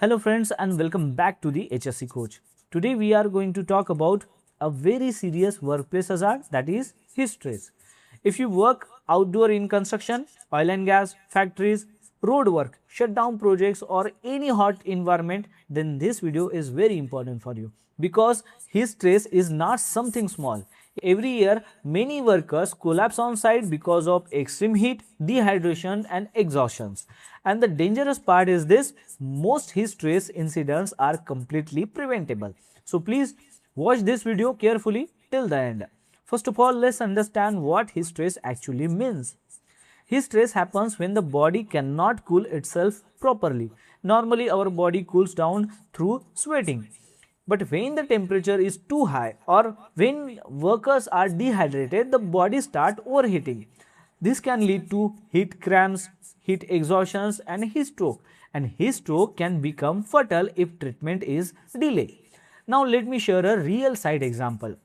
Hello friends and welcome back to the HSC Coach. Today we are going to talk about a very serious workplace hazard, that is heat stress. If you work outdoor in construction, oil and gas, factories, road work, shutdown projects or any hot environment, then this video is very important for you because heat stress is not something small. Every year, many workers collapse on site because of extreme heat, dehydration and exhaustions. And the dangerous part is this, most heat stress incidents are completely preventable. So please watch this video carefully till the end. First of all, let's understand what heat stress actually means. Heat stress happens when the body cannot cool itself properly. Normally, our body cools down through sweating. But when the temperature is too high or when workers are dehydrated, the body starts overheating. This can lead to heat cramps, heat exhaustions and heat stroke. And heat stroke can become fatal if treatment is delayed. Now let me share a real site example.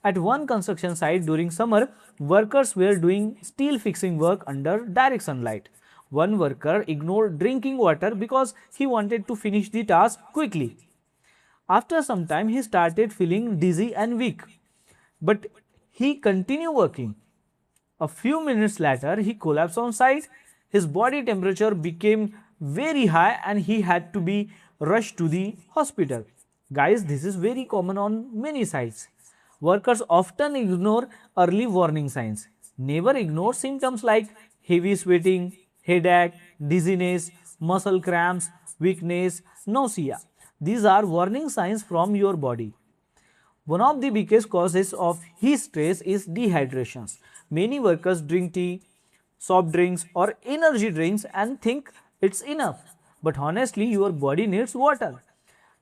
At one construction site during summer, workers were doing steel fixing work under direct sunlight. One worker ignored drinking water because he wanted to finish the task quickly. After some time, he started feeling dizzy and weak, but he continued working. A few minutes later, he collapsed on site. His body temperature became very high and he had to be rushed to the hospital. Guys, this is very common on many sites. Workers often ignore early warning signs. Never ignore symptoms like heavy sweating, headache, dizziness, muscle cramps, weakness, nausea. These are warning signs from your body. One of the biggest causes of heat stress is dehydration. Many workers drink tea, soft drinks or energy drinks and think it's enough. But honestly, your body needs water.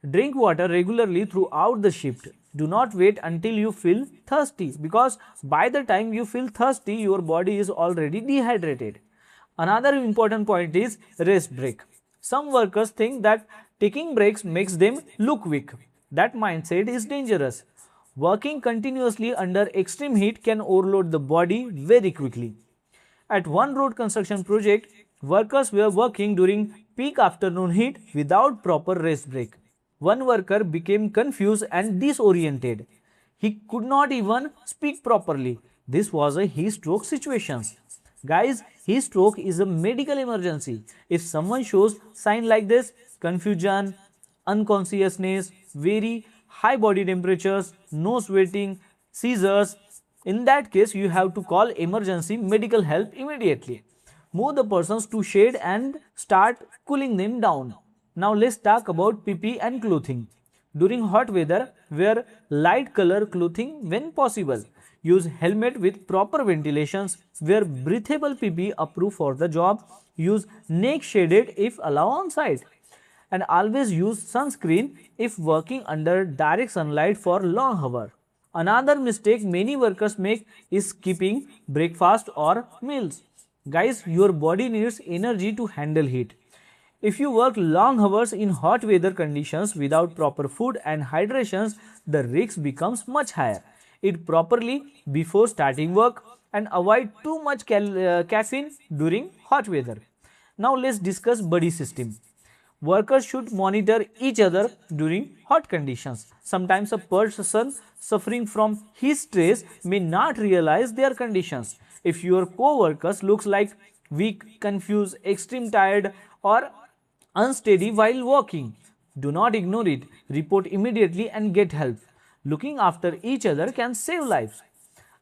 Drink water regularly throughout the shift. Do not wait until you feel thirsty because by the time you feel thirsty, your body is already dehydrated. Another important point is rest break. Some workers think that taking breaks makes them look weak. That mindset is dangerous. Working continuously under extreme heat can overload the body very quickly. At one road construction project, workers were working during peak afternoon heat without proper rest break. One worker became confused and disoriented. He could not even speak properly. This was a heat stroke situation. Guys, heat stroke is a medical emergency. If someone shows signs like this, confusion, unconsciousness, very high body temperatures, no sweating, seizures, in that case you have to call emergency medical help immediately. Move the persons to shade and start cooling them down. Now let's talk about PP and clothing. During hot weather, wear light color clothing when possible. Use helmet with proper ventilations. Wear breathable PP approved for the job. Use neck shaded if allowed on site. And always use sunscreen if working under direct sunlight for long hours. Another mistake many workers make is skipping breakfast or meals. Guys, your body needs energy to handle heat. If you work long hours in hot weather conditions without proper food and hydrations, the risk becomes much higher. Eat properly before starting work and avoid too much caffeine during hot weather. Now let's discuss body system. Workers should monitor each other during hot conditions. Sometimes a person suffering from heat stress may not realize their conditions. If your co-workers looks like weak, confused, extreme tired or unsteady while walking, do not ignore it. Report immediately and get help. Looking after each other can save lives.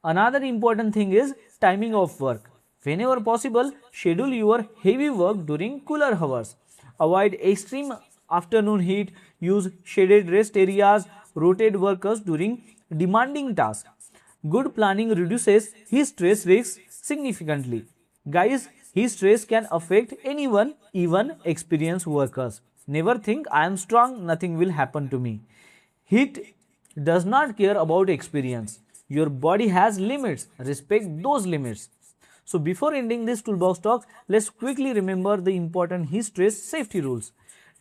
Another important thing is timing of work. Whenever possible, schedule your heavy work during cooler hours. Avoid extreme afternoon heat. Use shaded rest areas. Rotate workers during demanding tasks. Good planning reduces heat stress risks significantly. Guys, heat stress can affect anyone, even experienced workers. Never think I am strong, nothing will happen to me. Heat does not care about experience. Your body has limits. Respect those limits. So before ending this toolbox talk, let's quickly remember the important heat stress safety rules.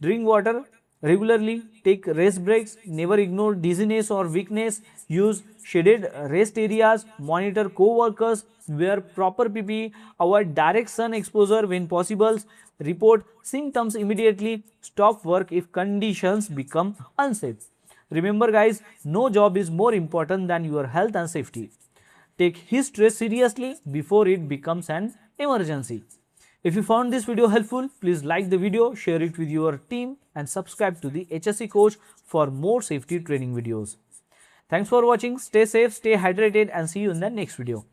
Drink water regularly, take rest breaks, never ignore dizziness or weakness, use shaded rest areas, monitor co-workers, wear proper PPE, avoid direct sun exposure when possible, report symptoms immediately, stop work if conditions become unsafe. Remember guys, no job is more important than your health and safety. Take his stress seriously before it becomes an emergency. If you found this video helpful, please like the video, share it with your team and subscribe to the HSC Coach for more safety training videos. Thanks for watching, stay safe, stay hydrated and see you in the next video.